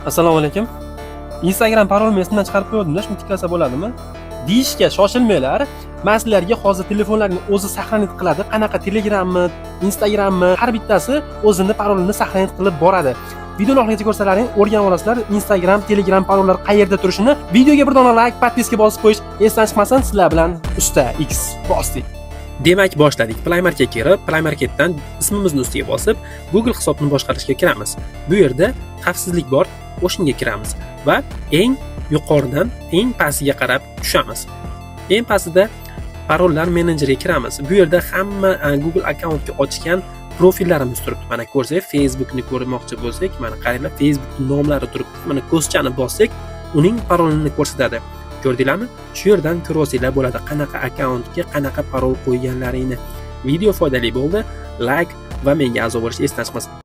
Assalomu alaykum. Instagram parolimni esimdan chiqarib qo'ydim-da, shuni tiklasa bo'ladimi? Deyishga shoshilmanglar. Men sizlarga hozir telefonlarning o'zi saqlanib qiladi. Qanaqa Telegrammi, Instagrammi, har bittasi o'zini parolini saqlanib qilib boradi. Videoni oxirigacha ko'rsalaring, o'rganib olasizlar. Instagram, Telegram parollari qayerda turishini. Videoga bir dona like, podpiska bosib qo'yish esdan chiqmasin. Sizlar bilan usta X bosdik. Demak, boshladik. Play Marketga kirib, Play Marketdan ismimizni ustiga bosib, Google hisobini boshqarishga kiramiz. Bu yerda xavfsizlik bor, o'shinga kiramiz va eng yuqoridan eng pastiga qarab tushamiz. Eng pastida parollar menejeriga kiramiz. Bu yerda hamma Google akkauntga ochgan profillarimiz turibdi. Mana ko'rsak, Facebookni ko'rmoqchi bo'lsak, mana qaranglar, Facebook nomlari turibdi. Mana ko'zchani bossak, uning parolini ko'rsatadi. Ko'rdinglarmi? Shu yerdan ko'rsanglar bo'ladi qanaqa akkauntga qanaqa parol qo'yganlaringni. Video foydali bo'ldi. Like va menga a'zo bo'lishni esdan chiqmasin.